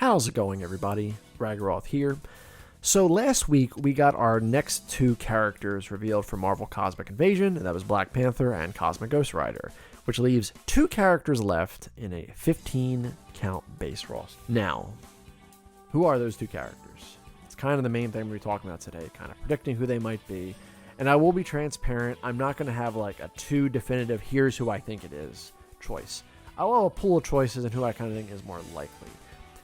How's it going, everybody? Ragaroth here. So last week we got our next two characters revealed for Marvel Cosmic Invasion, and that was Black Panther and Cosmic Ghost Rider, which leaves two characters left in a 15-count base roster. Now, who are those two characters? It's kind of the main thing we're talking about today, kind of predicting who they might be. And I will be transparent, I'm not going to have like a too definitive, here's who I think it is, choice. I'll have a pool of choices and who I kind of think is more likely.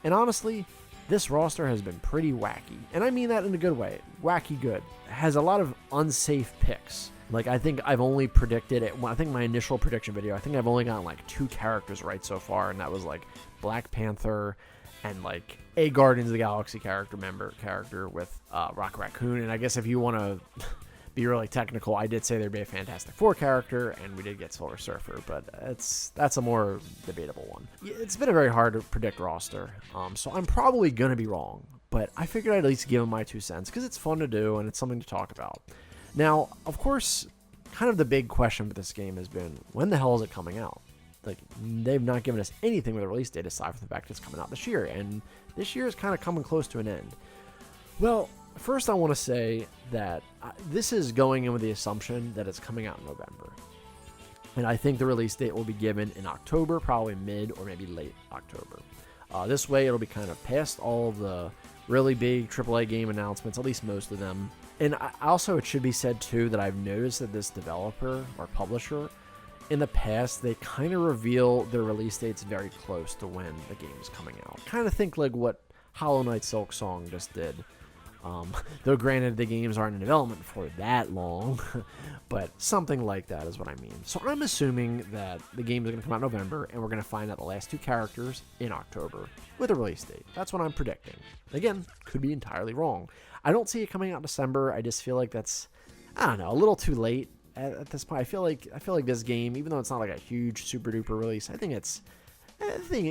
And honestly, this roster has been pretty wacky. And I mean that in a good way. Wacky good. It has a lot of unsafe picks. Like, I think I've only predicted it. I think my initial prediction video, I think I've only gotten like two characters right so far. And that was like Black Panther and like a Guardians of the Galaxy character with Rocket Raccoon. And I guess if you want to be really technical, I did say there'd be a Fantastic Four character, and we did get Silver Surfer, but that's a more debatable one. It's been a very hard to predict roster, so I'm probably going to be wrong, but I figured I'd at least give them my 2 cents, because it's fun to do, and it's something to talk about. Now, of course, kind of the big question with this game has been, when the hell is it coming out? Like, they've not given us anything with a release date aside from the fact it's coming out this year, and this year is kind of coming close to an end. Well, first, I want to say that this is going in with the assumption that it's coming out in November. And I think the release date will be given in October, probably mid or maybe late October. This way, it'll be kind of past all of the really big AAA game announcements, at least most of them. And also, it should be said, too, that I've noticed that this developer or publisher, in the past, they kind of reveal their release dates very close to when the game is coming out. Kind of think like what Hollow Knight Silksong just did. Though granted, the games aren't in development for that long, but something like that is what I mean. So I'm assuming that the game is going to come out in November, and we're going to find out the last two characters in October with a release date. That's what I'm predicting. Again, could be entirely wrong. I don't see it coming out in December. I just feel like that's, I don't know, a little too late at this point. I feel like this game, even though it's not like a huge super duper release, I think,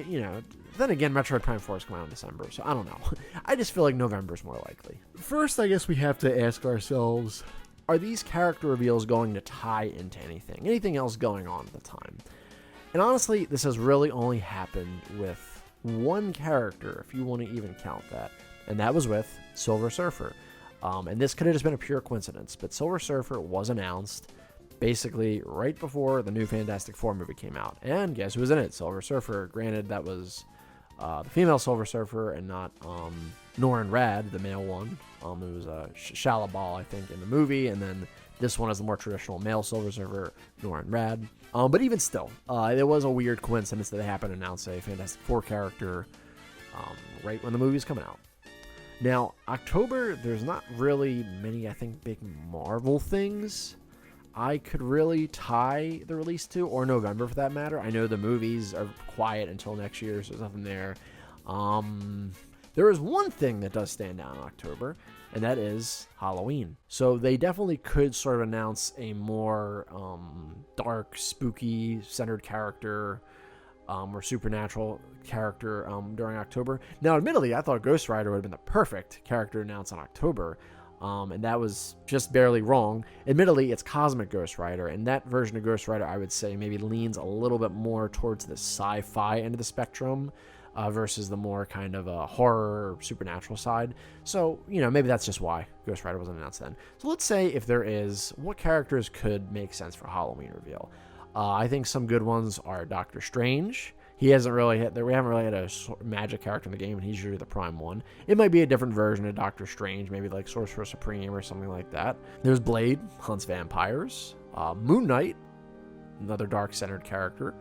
you know, then again, Metroid Prime 4 is coming out in December, so I don't know. I just feel like November is more likely. First, I guess we have to ask ourselves, are these character reveals going to tie into anything? Anything else going on at the time? And honestly, this has really only happened with one character, if you want to even count that, and that was with Silver Surfer. And this could have just been a pure coincidence, but Silver Surfer was announced basically right before the new Fantastic Four movie came out. And guess who was in it? Silver Surfer. Granted, that was the female Silver Surfer and not Norrin Rad, the male one. It was Shalabal, I think, in the movie. And then this one is the more traditional male Silver Surfer, Norrin Rad. But even still, it was a weird coincidence that they happened to announce a Fantastic Four character right when the movie's coming out. Now, October, there's not really many, I think, big Marvel things I could really tie the release to, or November for that matter. I know the movies are quiet until next year, so there's nothing there. There is one thing that does stand out in October, and that is Halloween. So they definitely could sort of announce a more dark, spooky, centered character, or supernatural character during October. Now, admittedly, I thought Ghost Rider would have been the perfect character announced in October. And that was just barely wrong. Admittedly, it's Cosmic Ghost Rider, and that version of Ghost Rider, I would say, maybe leans a little bit more towards the sci-fi end of the spectrum versus the more kind of horror or supernatural side. So, you know, maybe that's just why Ghost Rider wasn't announced then. So let's say if there is, what characters could make sense for Halloween reveal? I think some good ones are Doctor Strange. He hasn't really hit there. We haven't really had a magic character in the game, and he's usually the prime one. It might be a different version of Doctor Strange, maybe like Sorcerer Supreme or something like that. There's Blade, hunts vampires. Moon Knight, another dark-centered character.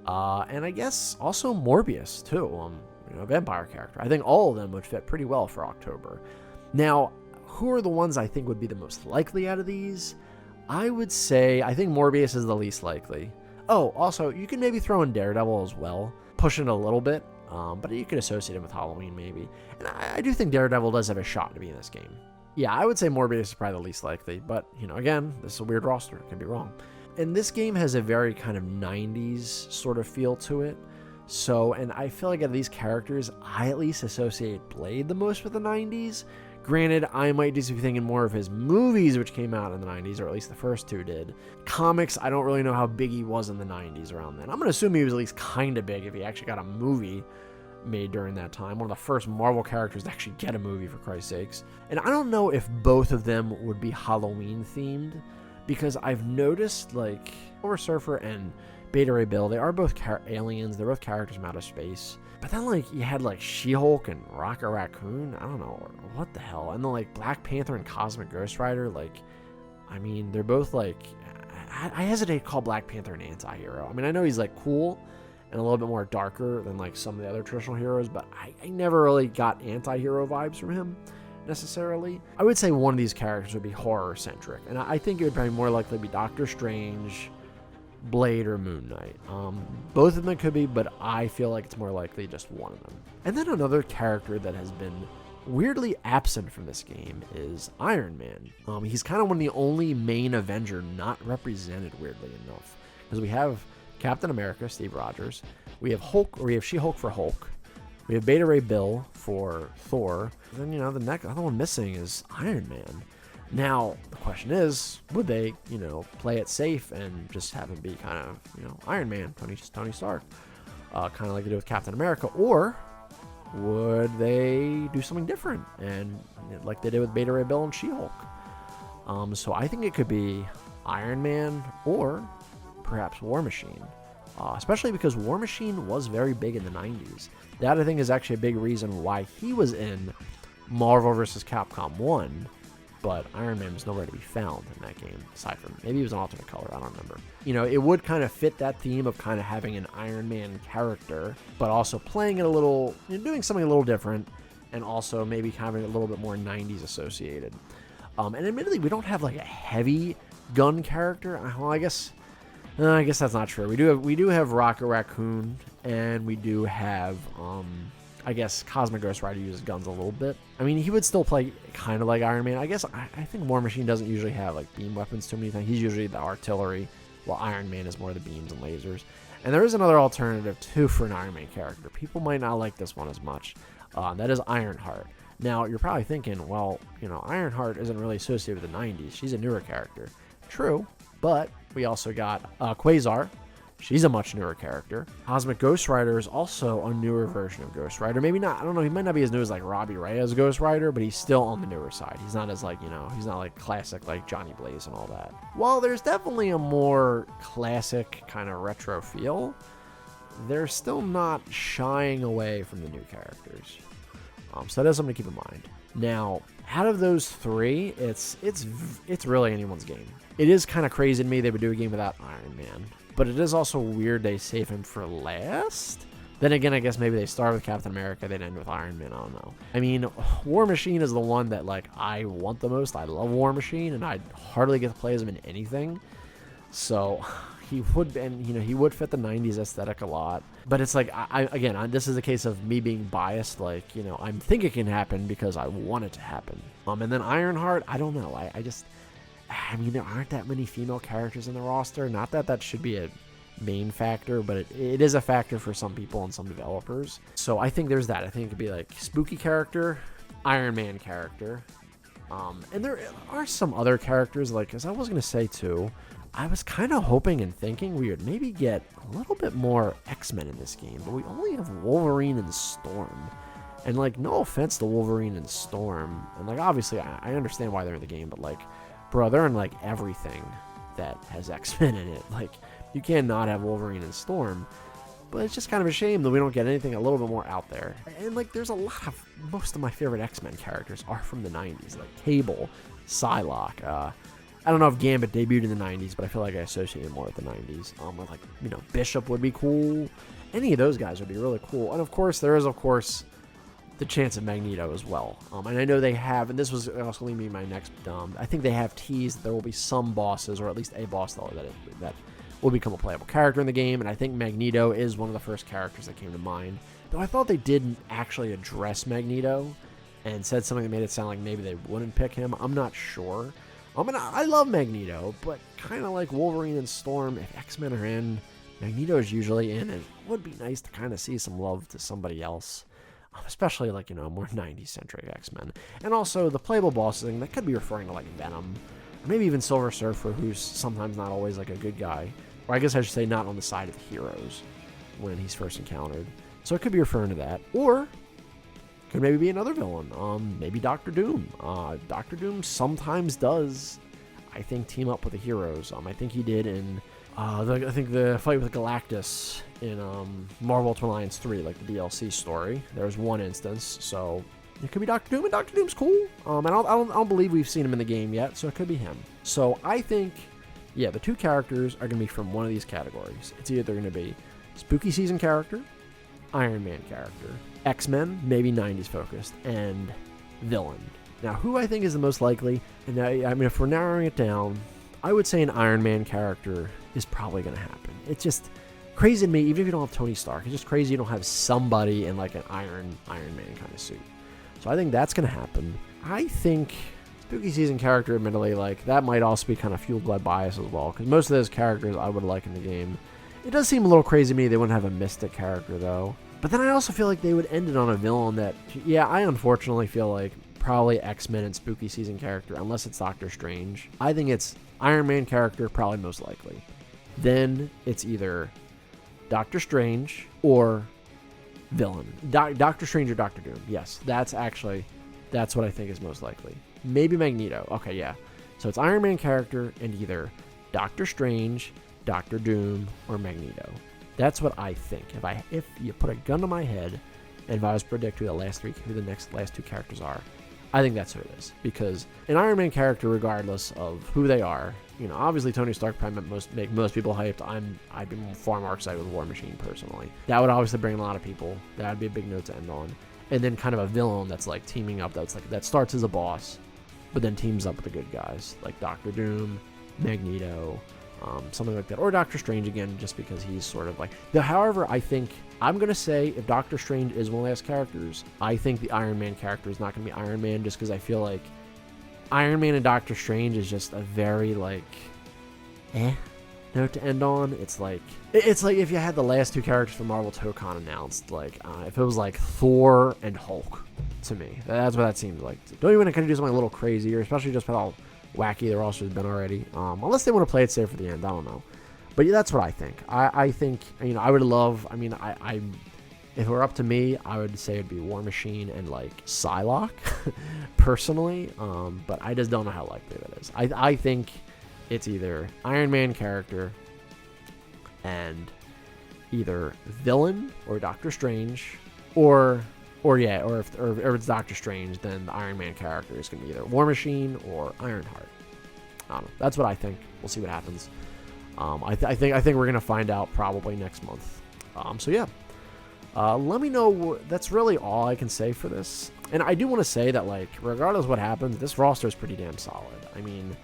And I guess also Morbius, too, a vampire character. I think all of them would fit pretty well for October. Now, who are the ones I think would be the most likely out of these? I would say, I think Morbius is the least likely. Oh, also, you can maybe throw in Daredevil as well. Push it a little bit, but you could associate him with Halloween maybe. And I do think Daredevil does have a shot to be in this game. Yeah, I would say Morbius is probably the least likely, but, you know, again, this is a weird roster. It can be wrong. And this game has a very kind of 90s sort of feel to it. So, and I feel like out of these characters, I at least associate Blade the most with the 90s. Granted, I might just be thinking more of his movies, which came out in the 90s, or at least the first two did. Comics, I don't really know how big he was in the 90s around then. I'm going to assume he was at least kind of big if he actually got a movie made during that time. One of the first Marvel characters to actually get a movie, for Christ's sakes. And I don't know if both of them would be Halloween themed, because I've noticed like Silver Surfer and Beta Ray Bill, they are both aliens. They're both characters from outer space. But then like you had like She-Hulk and Rocket Raccoon. I don't know what the hell. And then like Black Panther and Cosmic Ghost Rider. Like, I mean, they're both like, I hesitate to call Black Panther an anti-hero. I mean, I know he's like cool and a little bit more darker than like some of the other traditional heroes, but I never really got anti-hero vibes from him necessarily. I would say one of these characters would be horror-centric, and I think it would probably more likely be Doctor Strange, Blade, or Moon Knight. Both of them could be, but I feel like it's more likely just one of them. And then another character that has been weirdly absent from this game is Iron Man. He's kind of one of the only main Avenger not represented, weirdly enough, because we have Captain America, Steve Rogers. We have Hulk, or we have She-Hulk for Hulk. We have Beta Ray Bill for Thor. And then, the next other one missing is Iron Man. Now, the question is, would they, play it safe and just have him be kind of, Iron Man, Tony Stark, kind of like they do with Captain America, or would they do something different and like they did with Beta Ray Bill and She-Hulk? So I think it could be Iron Man or perhaps War Machine, especially because War Machine was very big in the 90s. That, I think, is actually a big reason why he was in Marvel vs. Capcom 1, but Iron Man was nowhere to be found in that game, aside from maybe he was an alternate color, I don't remember. It would kind of fit that theme of kind of having an Iron Man character, but also playing it a little, doing something a little different, and also maybe having a little bit more 90s associated. And admittedly, we don't have like a heavy gun character. Well, I guess that's not true. We do have Rocket Raccoon, and we do have I guess Cosmic Ghost Rider uses guns a little bit. I mean, he would still play kind of like Iron Man. I guess I think War Machine doesn't usually have like beam weapons too many times. He's usually the artillery, while Iron Man is more the beams and lasers. And there is another alternative too for an Iron Man character. People might not like this one as much. That is Ironheart. Now, you're probably thinking, well, Ironheart isn't really associated with the 90s. She's a newer character. True, but we also got Quasar. She's a much newer character. Cosmic Ghost Rider is also a newer version of Ghost Rider. Maybe not, I don't know, he might not be as new as like Robbie Reyes Ghost Rider, but he's still on the newer side. He's not as like, he's not like classic like Johnny Blaze and all that. While there's definitely a more classic kind of retro feel, they're still not shying away from the new characters. So that is something to keep in mind. Now, out of those three, it's really anyone's game. It is kind of crazy to me they would do a game without Iron Man, but it is also weird they save him for last. Then again, I guess maybe they start with Captain America, they'd end with Iron Man, I don't know. I mean, War Machine is the one that like I want the most. I love War Machine, and I hardly get to play as him in anything. So he would fit the 90s aesthetic a lot. But it's like, this is a case of me being biased. Like, I think it can happen because I want it to happen. And then Ironheart, I don't know. I mean, there aren't that many female characters in the roster. Not that that should be a main factor, but it is a factor for some people and some developers. So I think there's that. I think it could be like spooky character, Iron Man character. And there are some other characters, like, as I was going to say too, I was kind of hoping and thinking we would maybe get a little bit more X-Men in this game, but we only have Wolverine and Storm. And, like, no offense to Wolverine and Storm. And, like, obviously, I understand why they're in the game, but, like, bro, they're in, like, everything that has X-Men in it. Like, you cannot have Wolverine and Storm. But it's just kind of a shame that we don't get anything a little bit more out there. And, like, there's most of my favorite X-Men characters are from the 90s. Like, Cable, Psylocke, I don't know if Gambit debuted in the 90s, but I feel like I associate it more with the 90s. With like, Bishop would be cool. Any of those guys would be really cool. And of course, there is, the chance of Magneto as well. And I know they have, and this was also leading me to my next, I think they have teased that there will be some bosses, or at least a boss though, that will become a playable character in the game. And I think Magneto is one of the first characters that came to mind. Though I thought they didn't actually address Magneto and said something that made it sound like maybe they wouldn't pick him. I'm not sure. I love Magneto, but kind of like Wolverine and Storm, if X-Men are in, Magneto is usually in, and it would be nice to kind of see some love to somebody else, especially like, more 90s-centric X-Men. And also, the playable boss thing, that could be referring to like Venom, or maybe even Silver Surfer, who's sometimes not always like a good guy, or I guess I should say not on the side of the heroes when he's first encountered. So it could be referring to that. Or could maybe be another villain. Maybe Doctor Doom. Doctor Doom sometimes does, I think, team up with the heroes. I think he did in I think the fight with Galactus in Marvel Ultimate Alliance 3, like the DLC story. There's one instance, so it could be Doctor Doom, and Doctor Doom's cool. And I don't believe we've seen him in the game yet, so it could be him. So I think, yeah, the two characters are going to be from one of these categories. It's either going to be spooky season character, Iron Man character, X-Men, maybe 90s focused, and villain. Now, who I think is the most likely, and I mean, if we're narrowing it down, I would say an Iron Man character is probably going to happen. It's just crazy to me, even if you don't have Tony Stark, it's just crazy you don't have somebody in like an Iron Man kind of suit. So I think that's going to happen. I think spooky season character, admittedly, like that might also be kind of fueled by bias as well, because most of those characters I would like in the game. It does seem a little crazy to me they wouldn't have a mystic character though. But then I also feel like they would end it on a villain that, yeah, I unfortunately feel like probably X-Men and spooky season character, unless it's Doctor Strange. I think it's Iron Man character, probably most likely. Then it's either Doctor Strange or villain. Doctor Strange or Doctor Doom. Yes, that's what I think is most likely. Maybe Magneto. Okay, yeah. So it's Iron Man character and either Doctor Strange, Doctor Doom, or Magneto. That's what I think. If you put a gun to my head, and if I was to predict who the last two characters are, I think that's who it is. Because an Iron Man character, regardless of who they are, you know, obviously Tony Stark probably make most people hyped. I'd be far more excited with War Machine personally. That would obviously bring a lot of people. That would be a big note to end on. And then kind of a villain that's like teaming up. That starts as a boss, but then teams up with the good guys like Doctor Doom, Magneto, something like that, or Doctor Strange again, just because he's sort of like. However, I think I'm gonna say if Doctor Strange is one of the last characters, I think the Iron Man character is not gonna be Iron Man, just because I feel like Iron Man and Doctor Strange is just a very like note to end on. It's like if you had the last two characters from Marvel ToeCon announced, like if it was like Thor and Hulk, to me, that's what that seems like. Don't even kind of do something a little crazier, especially just with how wacky their roster's been already. Unless they want to play it safe for the end, I don't know. But yeah, that's what I think. I think, you know, I would love. I mean, I if it were up to me, I would say it'd be War Machine and like Psylocke, personally. But I just don't know how likely that is. I think it's either Iron Man character and either villain or Doctor Strange, or if it's Doctor Strange, then the Iron Man character is going to be either War Machine or Ironheart. I don't know. That's what I think. We'll see what happens. I think we're going to find out probably next month. So yeah. Let me know. That's really all I can say for this. And I do want to say that, like, regardless of what happens, this roster is pretty damn solid. I mean,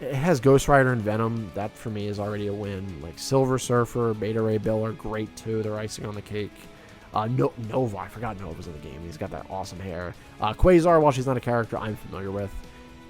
it has Ghost Rider and Venom. That, for me, is already a win. Like, Silver Surfer, Beta Ray Bill are great, too. They're icing on the cake. Nova. I forgot Nova's in the game. He's got that awesome hair. Quasar, while she's not a character I'm familiar with,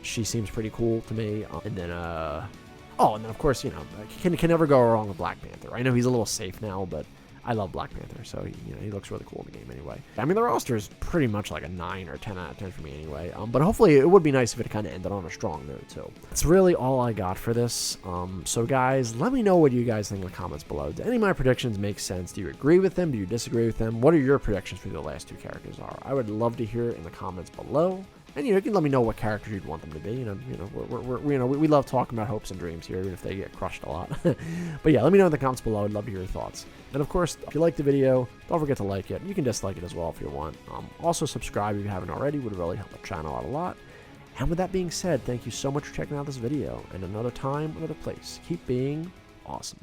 she seems pretty cool to me. And then, of course, you know, can never go wrong with Black Panther. I know he's a little safe now, but I love Black Panther, so he looks really cool in the game anyway. I mean, the roster is pretty much like a 9 or 10 out of 10 for me anyway. But hopefully it would be nice if it kind of ended on a strong note too. That's really all I got for this. So guys, let me know what you guys think in the comments below. Do any of my predictions make sense? Do you agree with them? Do you disagree with them? What are your predictions for who the last two characters are? I would love to hear it in the comments below. And you can let me know what characters you'd want them to be. We love talking about hopes and dreams here, even if they get crushed a lot. But yeah, let me know in the comments below. I'd love to hear your thoughts. And of course, if you like the video, don't forget to like it. You can dislike it as well if you want. Also, subscribe if you haven't already. Would really help the channel out a lot. And with that being said, thank you so much for checking out this video. And another time, another place. Keep being awesome.